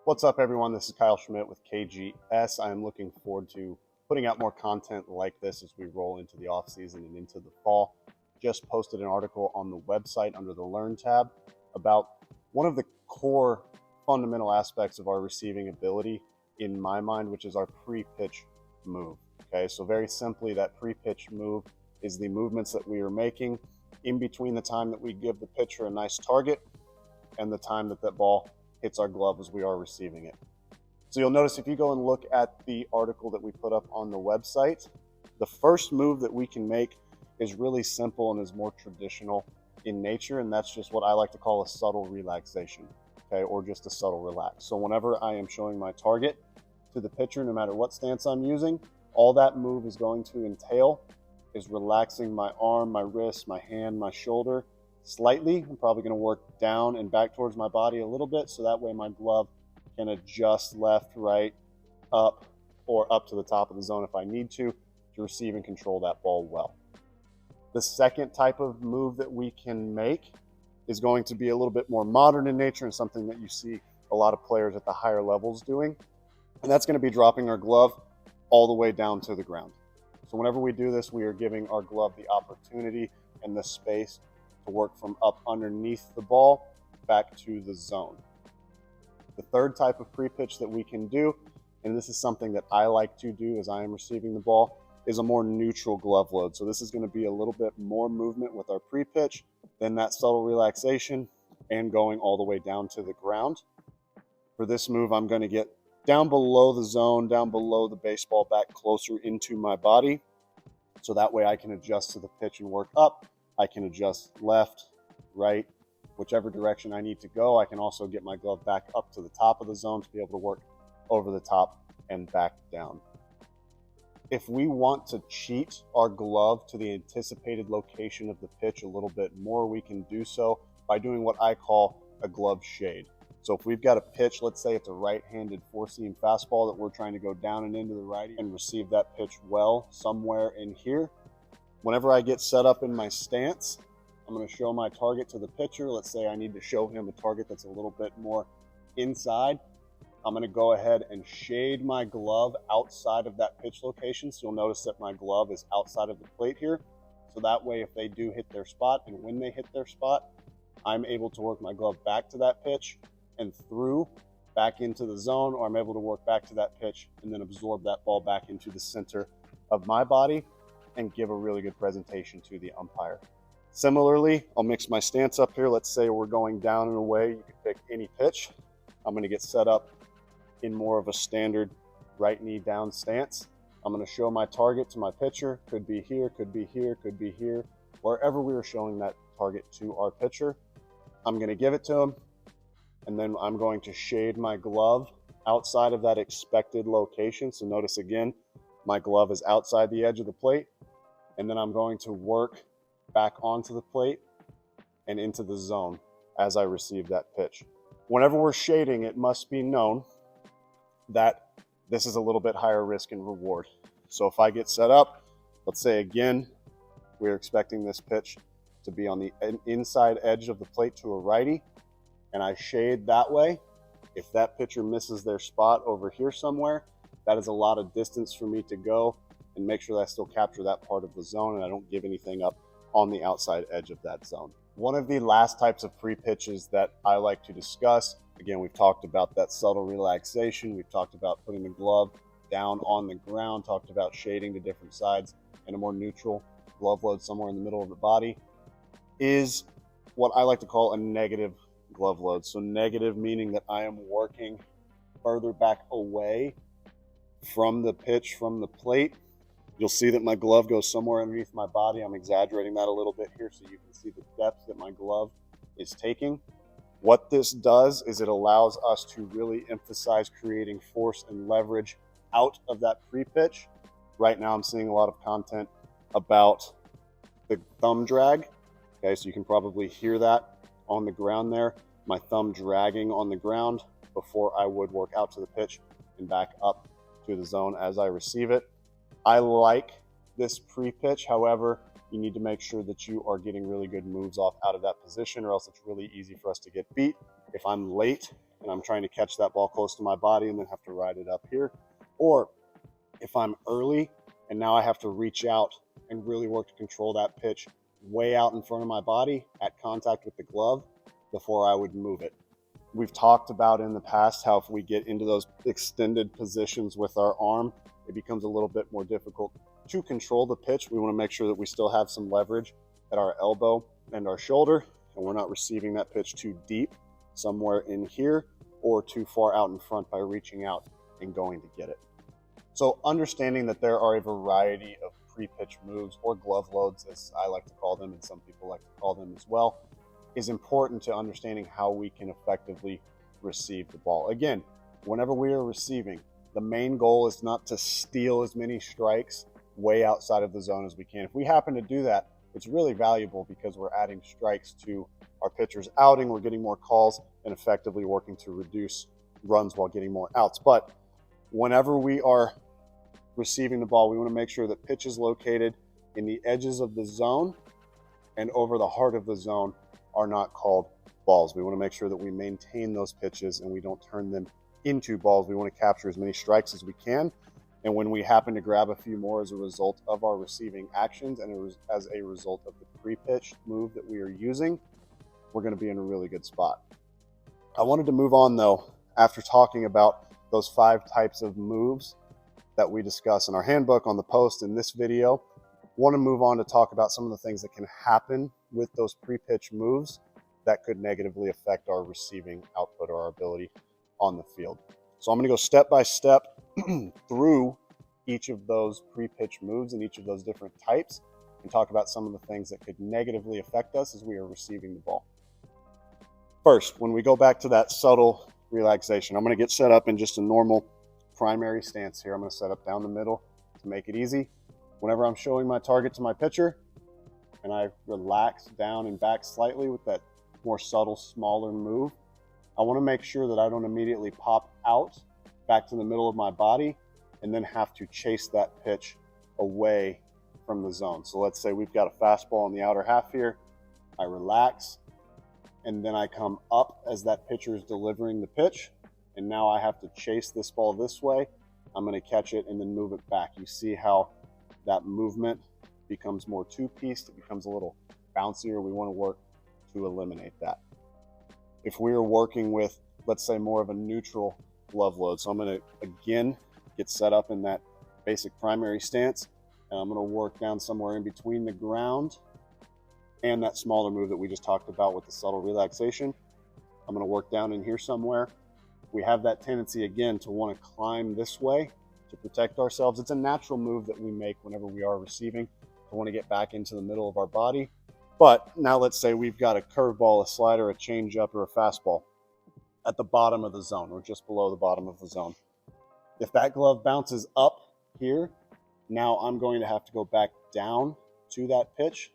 What's up, everyone? This is Kyle Schmidt with KGS. I am looking forward to putting out more content like this as we roll into the off season and into the fall. Just posted an article on the website under the Learn tab about one of the core fundamental aspects of our receiving ability in my mind, which is our pre-pitch move. Okay, so very simply, that pre-pitch move is the movements that we are making in between the time that we give the pitcher a nice target and the time that that ball hits our glove as we are receiving it. So you'll notice if you go and look at the article that we put up on the website, the first move that we can make is really simple and is more traditional in nature, and that's just what I like to call a subtle relaxation, okay, or just a subtle relax. So whenever I am showing my target to the pitcher, no matter what stance I'm using, all that move is going to entail is relaxing my arm, my wrist, my hand, my shoulder slightly. I'm probably going to work down and back towards my body a little bit, so that way my glove can adjust left, right, up, or up to the top of the zone if I need to receive and control that ball well. The second type of move that we can make is going to be a little bit more modern in nature and something that you see a lot of players at the higher levels doing, and that's going to be dropping our glove all the way down to the ground. So whenever we do this, we are giving our glove the opportunity and the space to work from up underneath the ball back to the zone. The third type of pre-pitch that we can do, and this is something that I like to do as I am receiving the ball, is a more neutral glove load. So this is going to be a little bit more movement with our pre-pitch, then that subtle relaxation, and going all the way down to the ground. For this move, I'm going to get down below the zone, down below the baseball bat, closer into my body, so that way I can adjust to the pitch and work up. I can adjust left, right, whichever direction I need to go. I can also get my glove back up to the top of the zone to be able to work over the top and back down. If we want to cheat our glove to the anticipated location of the pitch a little bit more, we can do so by doing what I call a glove shade. So if we've got a pitch, let's say it's a right-handed four-seam fastball that we're trying to go down and into the righty and receive that pitch well somewhere in here. Whenever I get set up in my stance, I'm going to show my target to the pitcher. Let's say I need to show him a target that's a little bit more inside. I'm going to go ahead and shade my glove outside of that pitch location. So you'll notice that my glove is outside of the plate here. So that way, if they do hit their spot, and when they hit their spot, I'm able to work my glove back to that pitch and through back into the zone, or I'm able to work back to that pitch and then absorb that ball back into the center of my body and give a really good presentation to the umpire. Similarly, I'll mix my stance up here. Let's say we're going down and away. You can pick any pitch. I'm going to get set up in more of a standard right knee down stance. I'm going to show my target to my pitcher. Could be here, could be here, could be here. Wherever we are showing that target to our pitcher, I'm going to give it to him, and then I'm going to shade my glove outside of that expected location. So notice again, my glove is outside the edge of the plate, and then I'm going to work back onto the plate and into the zone as I receive that pitch. Whenever we're shading, it must be known that this is a little bit higher risk and reward. So if I get set up, let's say again, we're expecting this pitch to be on the inside edge of the plate to a righty, and I shade that way. If that pitcher misses their spot over here somewhere, that is a lot of distance for me to go and make sure that I still capture that part of the zone and I don't give anything up on the outside edge of that zone. One of the last types of pre-pitches that I like to discuss, again, we've talked about that subtle relaxation, we've talked about putting the glove down on the ground, talked about shading to different sides and a more neutral glove load somewhere in the middle of the body, is what I like to call a negative glove load. So negative meaning that I am working further back away from the pitch, from the plate. You'll see that my glove goes somewhere underneath my body. I'm exaggerating that a little bit here so you can see the depth that my glove is taking. What this does is it allows us to really emphasize creating force and leverage out of that pre-pitch. Right now I'm seeing a lot of content about the thumb drag. Okay, so you can probably hear that on the ground there. My thumb dragging on the ground before I would work out to the pitch and back up to the zone as I receive it. I like this pre-pitch. However, you need to make sure that you are getting really good moves off out of that position, or else it's really easy for us to get beat. If I'm late and I'm trying to catch that ball close to my body and then have to ride it up here. Or if I'm early and now I have to reach out and really work to control that pitch way out in front of my body at contact with the glove before I would move it. We've talked about in the past how if we get into those extended positions with our arm, it becomes a little bit more difficult to control the pitch. We want to make sure that we still have some leverage at our elbow and our shoulder, and we're not receiving that pitch too deep somewhere in here or too far out in front by reaching out and going to get it. So understanding that there are a variety of pre-pitch moves, or glove loads as I like to call them and some people like to call them as well, is important to understanding how we can effectively receive the ball. Again, whenever we are receiving, the main goal is not to steal as many strikes way outside of the zone as we can. If we happen to do that, it's really valuable because we're adding strikes to our pitcher's outing, we're getting more calls, and effectively working to reduce runs while getting more outs. But whenever we are receiving the ball, we want to make sure that pitch is located in the edges of the zone and over the heart of the zone are not called balls. We want to make sure that we maintain those pitches and we don't turn them into balls. We want to capture as many strikes as we can. And when we happen to grab a few more as a result of our receiving actions and as a result of the pre-pitch move that we are using, we're going to be in a really good spot. I wanted to move on though, after talking about those 5 types of moves that we discuss in our handbook, on the post, in this video. Want to move on to talk about some of the things that can happen with those pre-pitch moves that could negatively affect our receiving output or our ability on the field. So I'm going to go step by step through each of those pre-pitch moves and each of those different types and talk about some of the things that could negatively affect us as we are receiving the ball. First, when we go back to that subtle relaxation, I'm going to get set up in just a normal primary stance here. I'm going to set up down the middle to make it easy. Whenever I'm showing my target to my pitcher and I relax down and back slightly with that more subtle, smaller move, I want to make sure that I don't immediately pop out back to the middle of my body and then have to chase that pitch away from the zone. So let's say we've got a fastball in the outer half here. I relax and then I come up as that pitcher is delivering the pitch. And now I have to chase this ball this way. I'm going to catch it and then move it back. You see how that movement becomes more two-pieced. It becomes a little bouncier. We want to work to eliminate that. If we are working with, let's say, more of a neutral glove load, so I'm going to, again, get set up in that basic primary stance, and I'm going to work down somewhere in between the ground and that smaller move that we just talked about with the subtle relaxation. I'm going to work down in here somewhere. We have that tendency, again, to want to climb this way to protect ourselves. It's a natural move that we make whenever we are receiving, to want to get back into the middle of our body. But now let's say we've got a curveball, a slider, a changeup, or a fastball at the bottom of the zone or just below the bottom of the zone. If that glove bounces up here, now I'm going to have to go back down to that pitch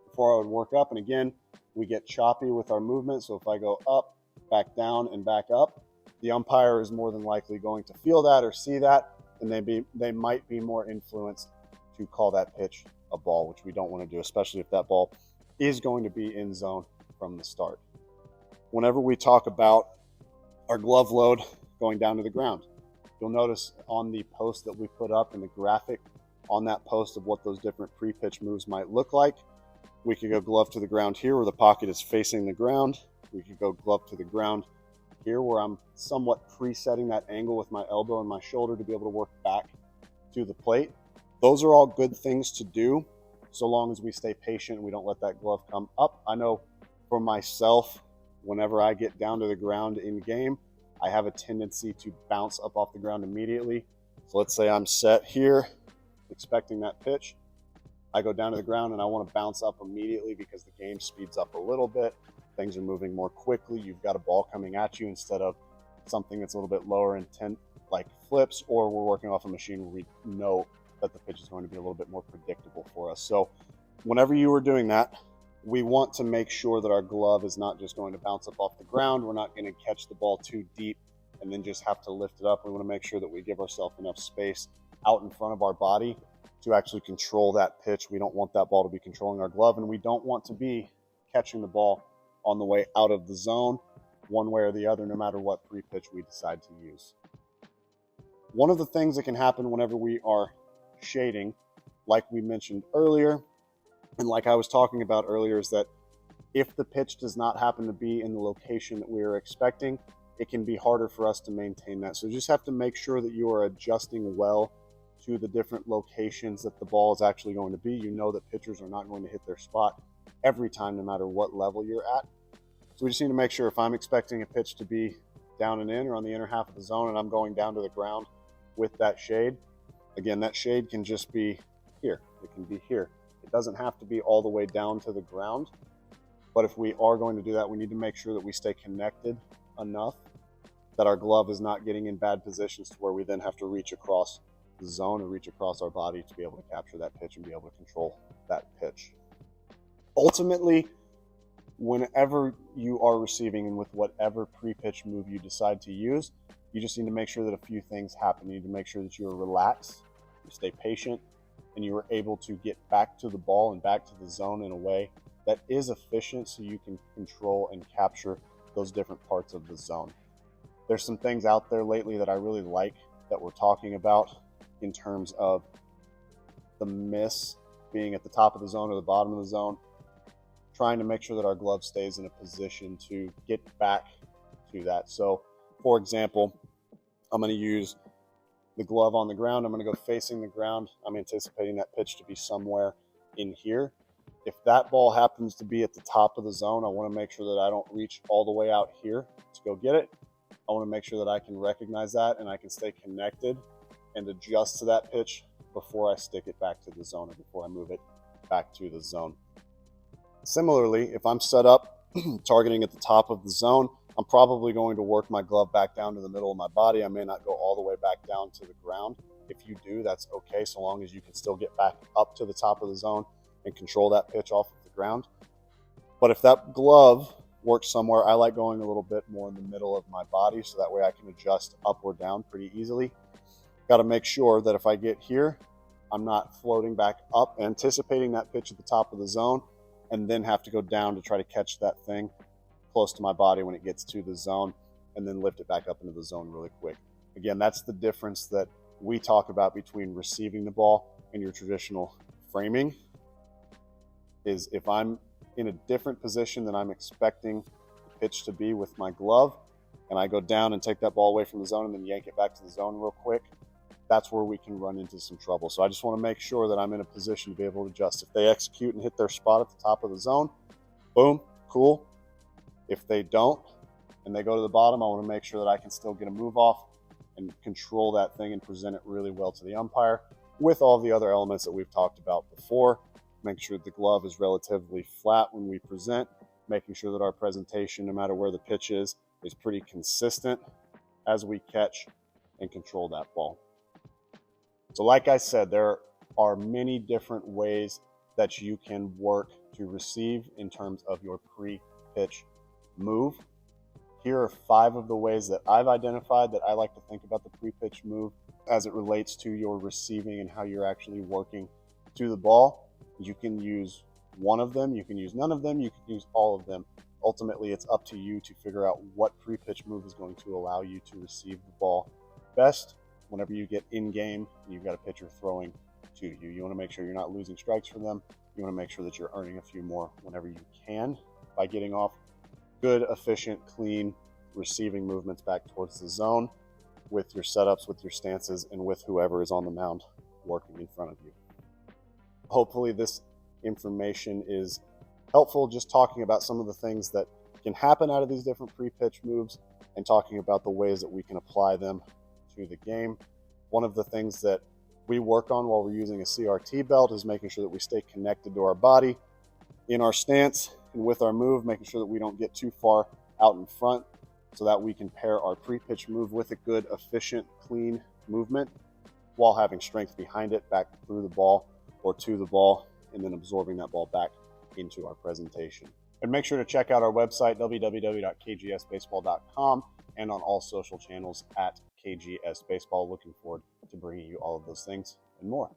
before I would work up. And again, we get choppy with our movement. So if I go up, back down, and back up, the umpire is more than likely going to feel that or see that, and they might be more influenced to call that pitch a ball, which we don't want to do, especially if that ball is going to be in zone from the start. Whenever we talk about our glove load going down to the ground, you'll notice on the post that we put up in the graphic on that post of what those different pre-pitch moves might look like, we could go glove to the ground here where the pocket is facing the ground. We could go glove to the ground here where I'm somewhat presetting that angle with my elbow and my shoulder to be able to work back to the plate. Those are all good things to do so long as we stay patient and we don't let that glove come up. I know for myself, whenever I get down to the ground in game, I have a tendency to bounce up off the ground immediately. So let's say I'm set here, expecting that pitch. I go down to the ground and I want to bounce up immediately because the game speeds up a little bit. Things are moving more quickly. You've got a ball coming at you instead of something that's a little bit lower intent like flips, or we're working off a machine where we know that the pitch is going to be a little bit more predictable for us. So whenever you are doing that, we want to make sure that our glove is not just going to bounce up off the ground. We're not going to catch the ball too deep and then just have to lift it up. We want to make sure that we give ourselves enough space out in front of our body to actually control that pitch. We don't want that ball to be controlling our glove, and we don't want to be catching the ball on the way out of the zone one way or the other, no matter what pre-pitch we decide to use. One of the things that can happen whenever we are shading, like we mentioned earlier, and like I was talking about earlier, is that if the pitch does not happen to be in the location that we are expecting, it can be harder for us to maintain that. So you just have to make sure that you are adjusting well to the different locations that the ball is actually going to be. You know that pitchers are not going to hit their spot every time, no matter what level you're at. So we just need to make sure, if I'm expecting a pitch to be down and in or on the inner half of the zone and I'm going down to the ground with that shade, again, that shade can just be here. It can be here. It doesn't have to be all the way down to the ground. But if we are going to do that, we need to make sure that we stay connected enough that our glove is not getting in bad positions to where we then have to reach across the zone or reach across our body to be able to capture that pitch and be able to control that pitch. Ultimately, whenever you are receiving and with whatever pre-pitch move you decide to use, you just need to make sure that a few things happen. You need to make sure that you are relaxed, you stay patient, and you are able to get back to the ball and back to the zone in a way that is efficient so you can control and capture those different parts of the zone. There's some things out there lately that I really like that we're talking about in terms of the miss being at the top of the zone or the bottom of the zone, trying to make sure that our glove stays in a position to get back to that. So, for example, I'm going to use the glove on the ground. I'm going to go facing the ground. I'm anticipating that pitch to be somewhere in here. If that ball happens to be at the top of the zone, I want to make sure that I don't reach all the way out here to go get it. I want to make sure that I can recognize that and I can stay connected and adjust to that pitch before I stick it back to the zone or before I move it back to the zone. Similarly, if I'm set up targeting at the top of the zone, I'm probably going to work my glove back down to the middle of my body. I may not go all the way back down to the ground. If you do, that's okay, so long as you can still get back up to the top of the zone and control that pitch off of the ground. But if that glove works somewhere, I like going a little bit more in the middle of my body so that way I can adjust up or down pretty easily. Got to make sure that if I get here, I'm not floating back up, anticipating that pitch at the top of the zone, and then have to go down to try to catch that thing close to my body when it gets to the zone, and then lift it back up into the zone really quick. Again, that's the difference that we talk about between receiving the ball and your traditional framing. Is if I'm in a different position than I'm expecting the pitch to be with my glove, and I go down and take that ball away from the zone and then yank it back to the zone real quick, that's where we can run into some trouble. So I just want to make sure that I'm in a position to be able to adjust. If they execute and hit their spot at the top of the zone, boom, cool. If they don't and they go to the bottom, I want to make sure that I can still get a move off and control that thing and present it really well to the umpire with all the other elements that we've talked about before. Making sure that the glove is relatively flat when we present, making sure that our presentation, no matter where the pitch is pretty consistent as we catch and control that ball. So like I said, there are many different ways that you can work to receive in terms of your pre-pitch move. Here are 5 of the ways that I've identified that I like to think about the pre-pitch move as it relates to your receiving and how you're actually working to the ball. You can use one of them, you can use none of them, you can use all of them. Ultimately, it's up to you to figure out what pre-pitch move is going to allow you to receive the ball best whenever you get in game and you've got a pitcher throwing to you. You want to make sure you're not losing strikes for them. You want to make sure that you're earning a few more whenever you can by getting off good, efficient, clean receiving movements back towards the zone with your setups, with your stances, and with whoever is on the mound working in front of you. Hopefully this information is helpful, just talking about some of the things that can happen out of these different pre-pitch moves and talking about the ways that we can apply them to the game. One of the things that we work on while we're using a CRT belt is making sure that we stay connected to our body in our stance and with our move, making sure that we don't get too far out in front so that we can pair our pre-pitch move with a good, efficient, clean movement while having strength behind it back through the ball or to the ball, and then absorbing that ball back into our presentation. And make sure to check out our website, www.kgsbaseball.com, and on all social channels at KGS Baseball. Looking forward to bringing you all of those things and more.